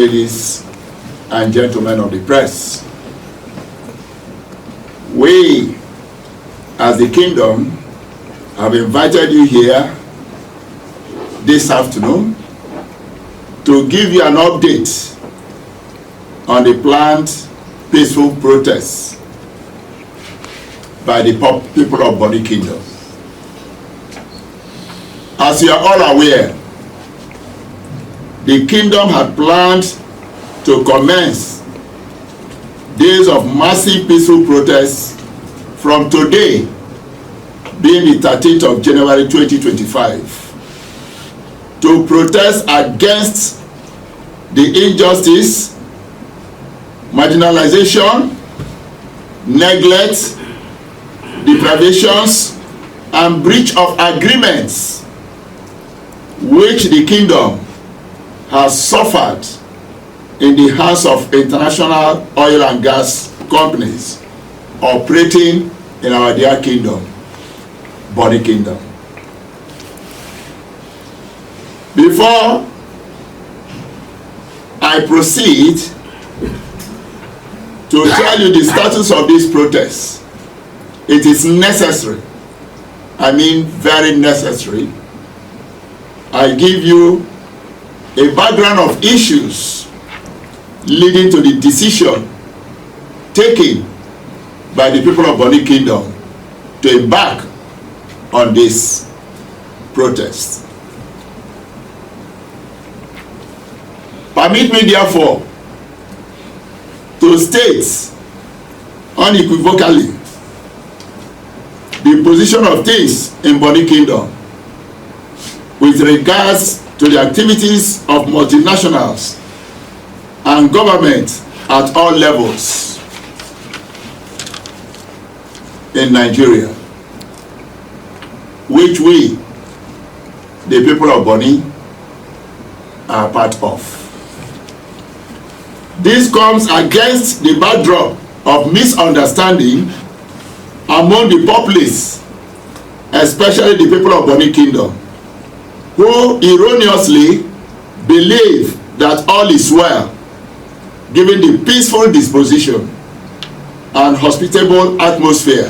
ladies and gentlemen of the press. We, as the kingdom, have invited you here this afternoon to give you an update on the planned peaceful protests by the people of Bonny Kingdom. As you are all aware, the kingdom had planned to commence days of massive peaceful protests from today, being the 13th of January 2025, to protest against the injustice, marginalization, neglect, deprivations, and breach of agreements which the kingdom has suffered in the hands of international oil and gas companies operating in our dear kingdom, Bonny Kingdom. Before I proceed to tell you the status of this protest, it is necessary, I mean very necessary, I give you a background of issues leading to the decision taken by the people of Bonny Kingdom to embark on this protest. Permit me, therefore, to state unequivocally the position of things in Bonny Kingdom with regards to the activities of multinationals and government at all levels in Nigeria, which we, the people of Bonny, are part of. This comes against the backdrop of misunderstanding among the populace, especially the people of Bonny Kingdom, who erroneously believe that all is well, given the peaceful disposition and hospitable atmosphere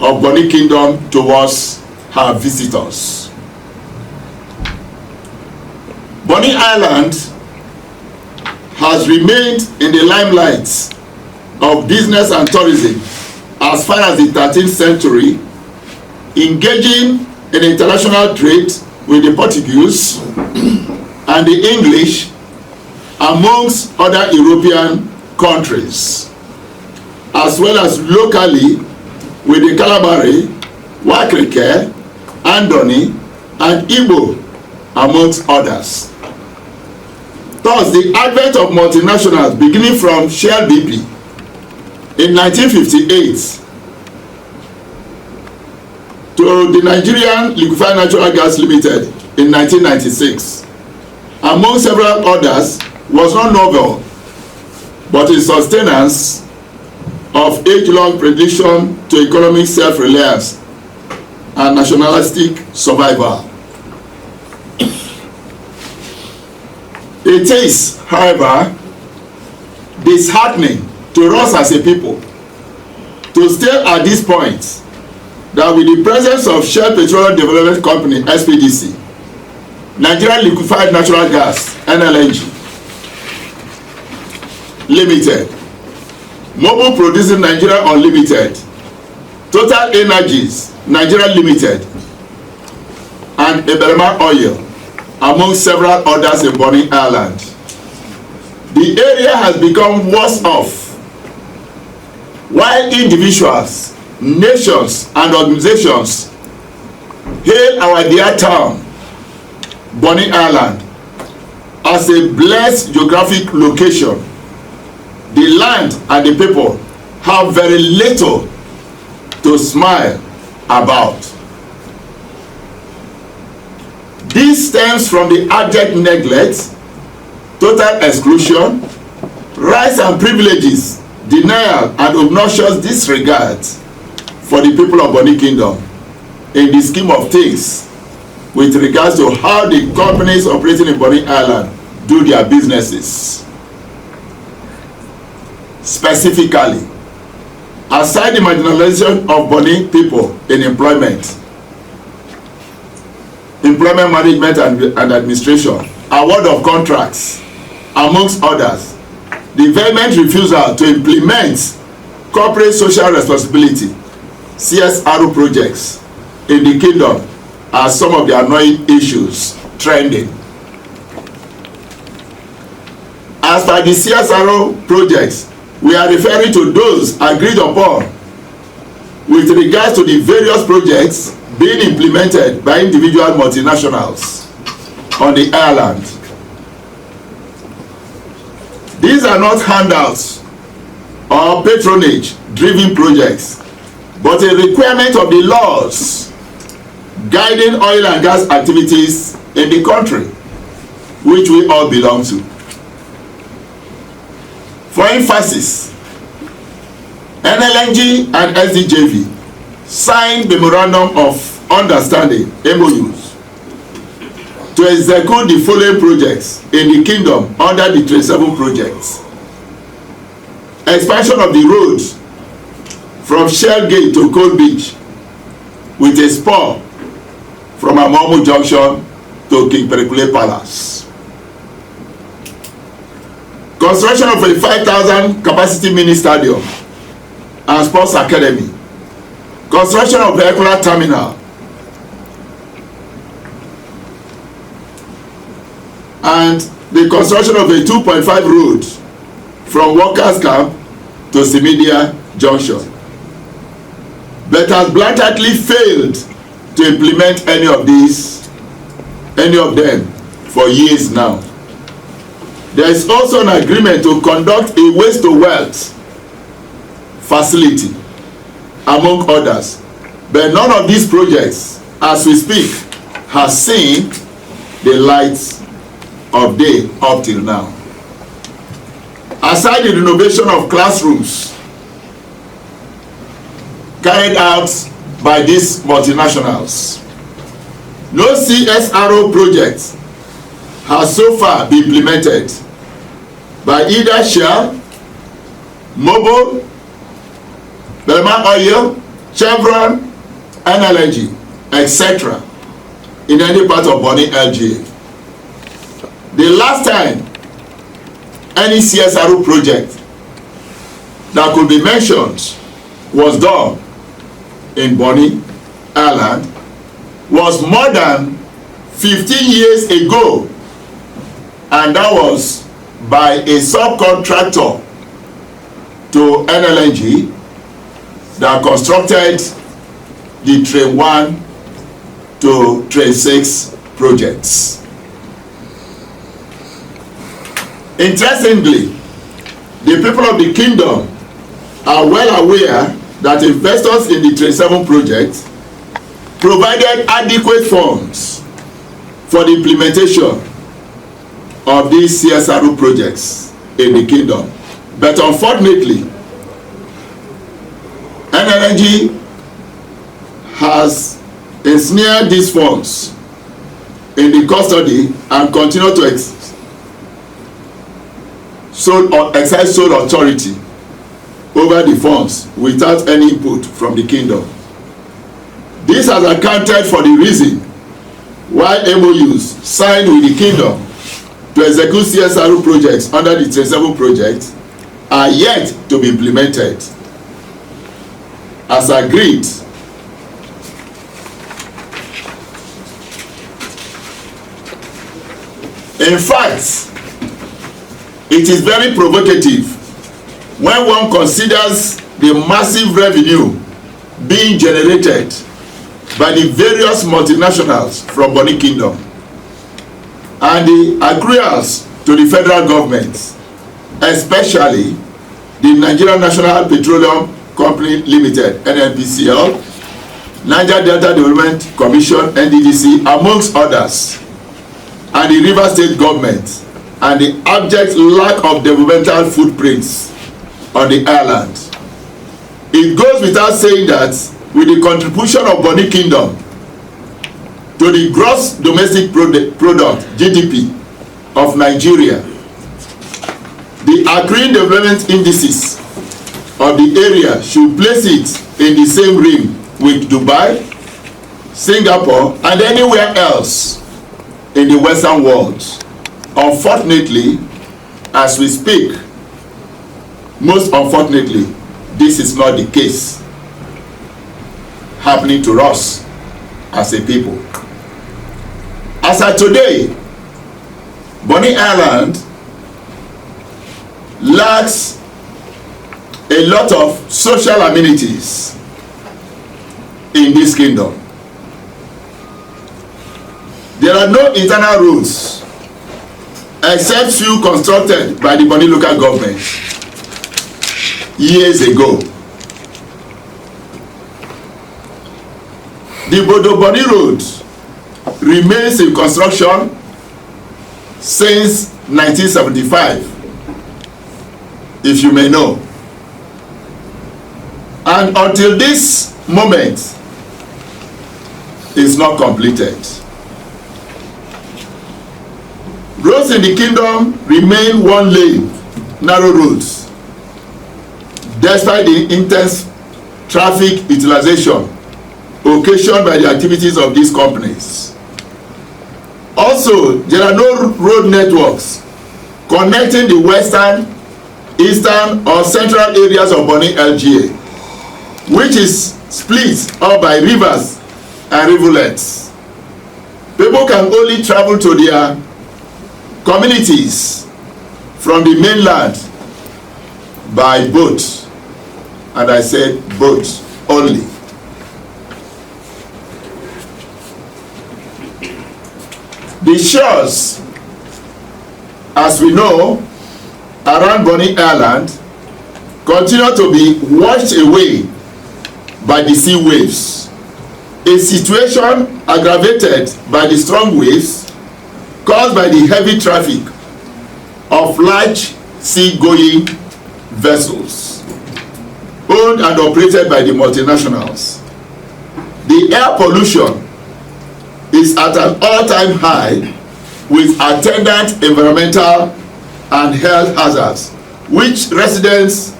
of Bonny Kingdom towards her visitors. Bonny Island has remained in the limelight of business and tourism as far as the 13th century, engaging in international trade with the Portuguese and the English, amongst other European countries, as well as locally with the Kalabari, Wakrike, Andoni, and Igbo, amongst others. Thus, the advent of multinationals beginning from Shell BP in 1958 to the Nigerian Liquefied Natural Gas Limited in 1996, among several others, was not novel, but in sustenance of age-long prediction to economic self-reliance and nationalistic survival. It is, however, disheartening to us as a people to stay at this point that with the presence of Shell Petroleum Development Company, SPDC, Nigerian Liquefied Natural Gas, NLNG, Limited, Mobile Producing Nigeria Unlimited, Total Energies Nigeria Limited, and Eberema Oil, among several others in Bonny Island. The area has become worse off, while individuals, nations, and organizations hail our dear town, Bonny Island, as a blessed geographic location. The land and the people have very little to smile about. This stems from the abject neglect, total exclusion, rights and privileges, denial and obnoxious disregard for the people of Bonny Kingdom in the scheme of things with regards to how the companies operating in Bonny Island do their businesses. Specifically, aside the marginalization of Bonny people in employment management and administration, award of contracts, amongst others, the vehement refusal to implement corporate social responsibility CSR projects in the kingdom are some of the annoying issues trending. As per the CSR projects, we are referring to those agreed upon with regards to the various projects being implemented by individual multinationals on the island. These are not handouts or patronage driven projects, but a requirement of the laws guiding oil and gas activities in the country, which we all belong to. For emphasis, NLNG and SDJV signed Memorandum of Understanding (MOUs) to execute the following projects in the kingdom under the Trade 7 projects: expansion of the roads from Shell Gate to Coal Beach with a spur from Amomu Junction to King Perikule Palace. Construction of a 5,000 capacity mini stadium and sports academy. Construction of vehicular terminal. And the construction of a 2.5 road from Workers Camp to Simidia Junction. But has blatantly failed to implement any of them for years now. There is also an agreement to conduct a waste to wealth facility, among others. But none of these projects, as we speak, has seen the light of day up till now. Aside the renovation of classrooms carried out by these multinationals, no CSRO project has so far been implemented by either Shell, Mobil, Belma Oil, Chevron, NLNG, etc. in any part of Bonny LGA. The last time any CSRO project that could be mentioned was done in Bonny Island was more than 15 years ago, and that was by a subcontractor to NLNG that constructed the Train 1 to Train 6 projects. Interestingly, the people of the kingdom are well aware that investors in the Train 7 project provided adequate funds for the implementation of these CSRO projects in the kingdom. But unfortunately, NLNG has ensnared these funds in the custody and continue to exercise sole authority over the funds without any input from the kingdom. This has accounted for the reason why MOUs signed with the kingdom to execute CSRO projects under the Trade 7 project are yet to be implemented as agreed. In fact, it is very provocative when one considers the massive revenue being generated by the various multinationals from Bonny Kingdom and the accruals to the federal government, especially the Nigerian National Petroleum Company Limited, NNPCL, Niger Delta Development Commission, NDDC, amongst others, and the River State government, and the abject lack of developmental footprints on the island. It goes without saying that with the contribution of Bonny Kingdom to the gross domestic product, GDP, of Nigeria, the accruing development indices of the area should place it in the same ring with Dubai, Singapore, and anywhere else in the Western world. Unfortunately, as we speak, most unfortunately, this is not the case happening to us as a people. As of today, Bonny Island lacks a lot of social amenities in this kingdom. There are no internal roads except few constructed by the Bonny local government years ago. The Bonny Road remains in construction since 1975, if you may know. And until this moment, is not completed. Roads in the kingdom remain one lane, narrow roads, despite the intense traffic utilization occasioned by the activities of these companies. Also, there are no road networks connecting the western, eastern, or central areas of Bonny LGA, which is split up by rivers and rivulets. People can only travel to their communities from the mainland by boat, and I said boat only. The shores, as we know, around Bonny Island continue to be washed away by the sea waves, a situation aggravated by the strong waves caused by the heavy traffic of large sea-going vessels owned and operated by the multinationals. The air pollution is at an all-time high with attendant environmental and health hazards which residents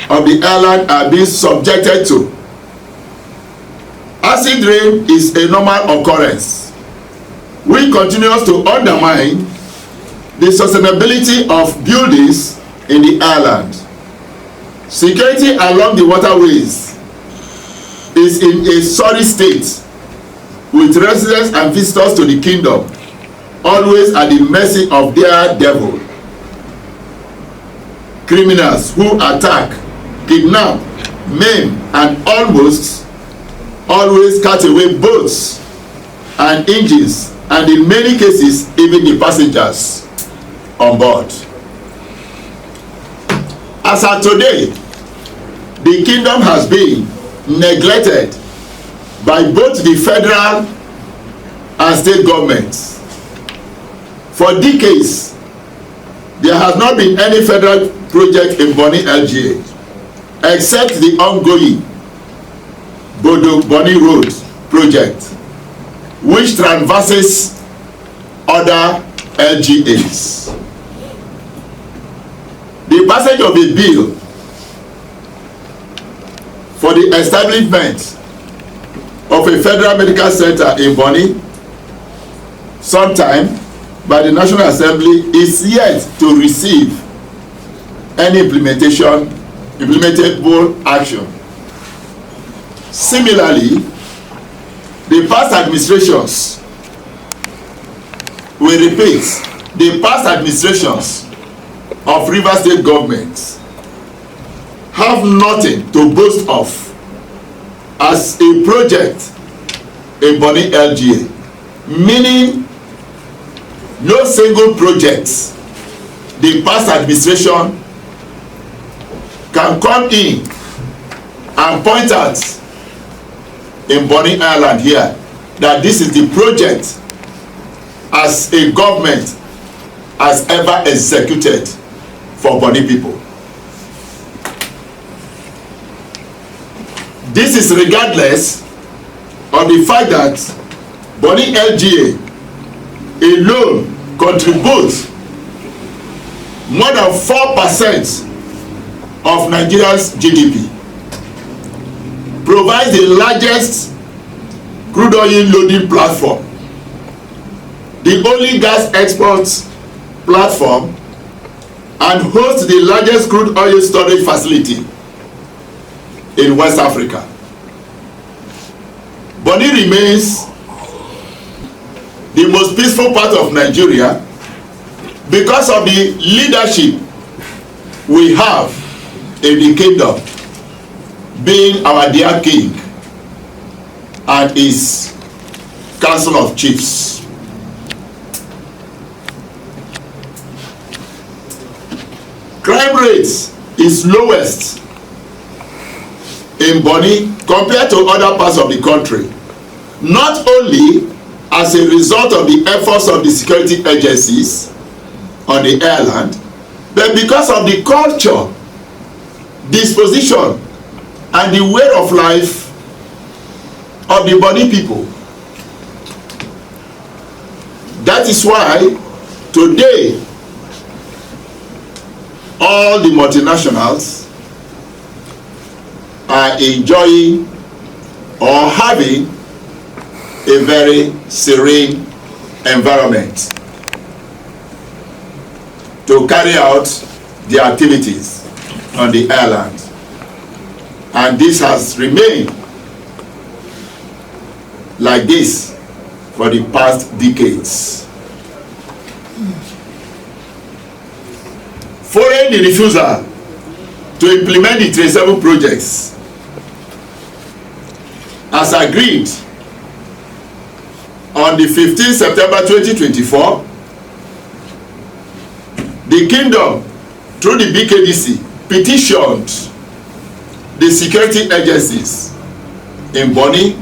of the island are being subjected to. Acid rain is a normal occurrence which continues to undermine the sustainability of buildings in the island. Security along the waterways is in a sorry state, with residents and visitors to the kingdom always at the mercy of their devil. Criminals who attack, kidnap, maim, and almost always cut away boats and engines, and in many cases even the passengers on board. As of today, the kingdom has been neglected by both the federal and state governments. For decades, there has not been any federal project in Bonny LGA except the ongoing Bonny Road project, which traverses other LGAs. The passage of a bill for the establishment of a federal medical center in Bonny sometime by the National Assembly is yet to receive any implementable action. Similarly, the past administrations, we repeat, the past administrations of Rivers State governments have nothing to boast of as a project in Bonny LGA, meaning no single project the past administration can come in and point out in Bonny Island here that this is the project as a government has ever executed for Bonny people. This is regardless of the fact that Bonny LGA alone contributes more than 4% of Nigeria's GDP, provides the largest crude oil loading platform, the only gas export platform, and hosts the largest crude oil storage facility in West Africa. Bonny remains the most peaceful part of Nigeria because of the leadership we have in the kingdom, being our dear king and his council of chiefs. Crime rate is lowest in Bonny compared to other parts of the country, not only as a result of the efforts of the security agencies on the island, but because of the culture, disposition, and the way of life of the Bonny people. That is why today all the multinationals are enjoying or having a very serene environment to carry out their activities on the island. And this has remained like this for the past decades. Following the refusal to implement the 37 projects as agreed on the 15th September 2024, the kingdom, through the Bkdc, petitioned the security agencies in Bonny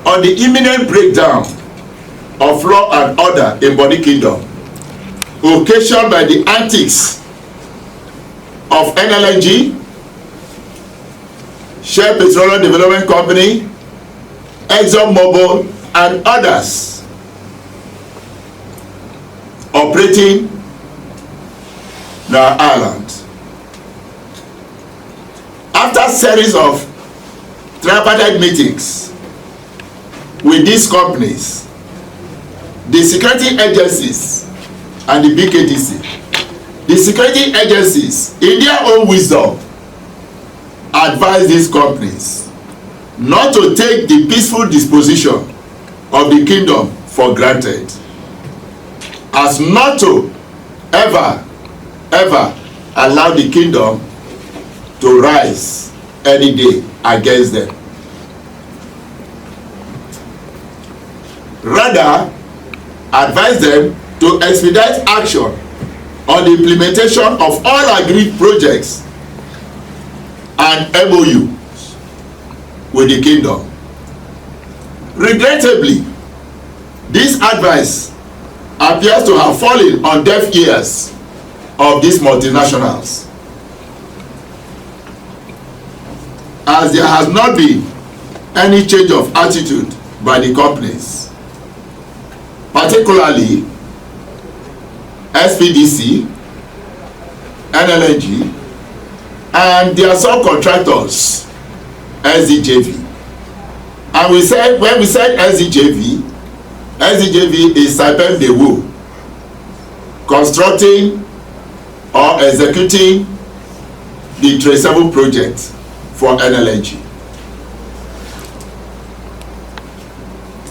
on the imminent breakdown of law and order in Bonny Kingdom, occasioned by the antics of NLNG, Shell Petroleum Development Company, ExxonMobil, and others operating in our island. After a series of tripartite meetings with these companies, the security agencies and the Bkdc, the security agencies, in their own wisdom, advise these companies not to take the peaceful disposition of the kingdom for granted, as not to ever allow the kingdom to rise any day against them. Rather, advise them to expedite action on the implementation of all agreed projects and MOUs with the kingdom. Regrettably, this advice appears to have fallen on deaf ears of these multinationals, as there has not been any change of attitude by the companies, particularly SPDC, NLNG, and their subcontractors, SDJV. And we said, when we said SDJV is Saipem Dewo, constructing or executing the 37 project for NLNG.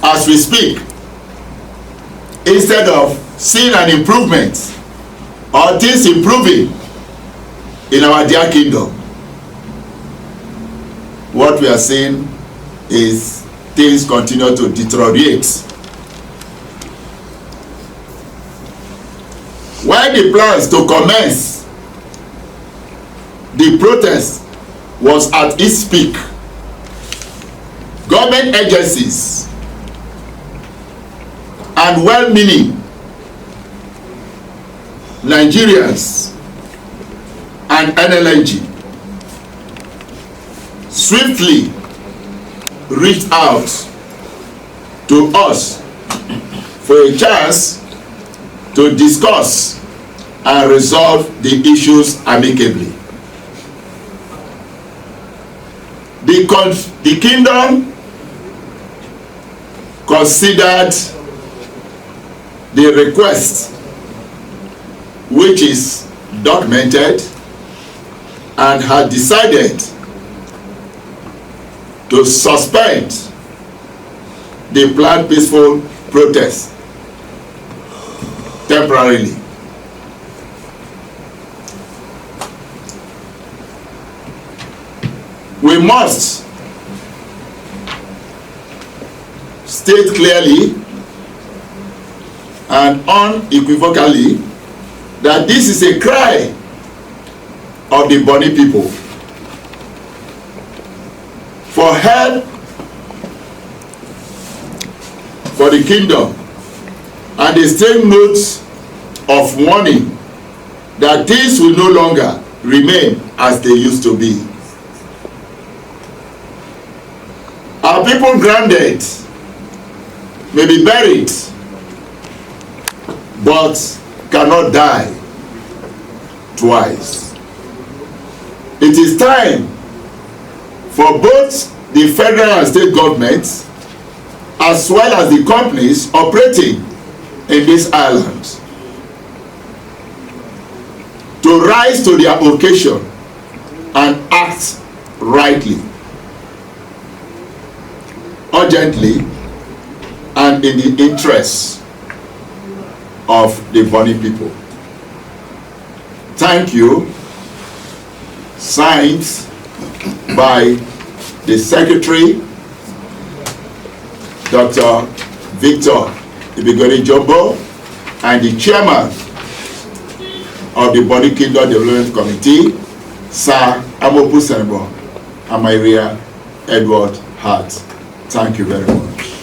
As we speak, instead of seeing an improvement or things improving in our dear kingdom, what we are seeing is things continue to deteriorate. When the plans to commence the protest was at its peak, government agencies and well-meaning Nigerians and NLNG swiftly reached out to us for a chance to discuss and resolve the issues amicably. The kingdom considered the request, which is documented, and had decided to suspend the planned peaceful protest temporarily. We must state clearly and unequivocally that this is a cry of the Bonny people for help for the kingdom, and they take notes of warning that things will no longer remain as they used to be. Our people grounded may be buried but cannot die twice. It is time for both the federal and state governments as well as the companies operating in this island to rise to their occasion and act rightly, urgently, and in the interests of the Bonny people. Thank you. Signed by the Secretary, Dr. Victor Bkdc, and the Chairman of the Bonny Kingdom Development Committee, Sir Amopu Senebo Amairia Edward Hart. Thank you very much.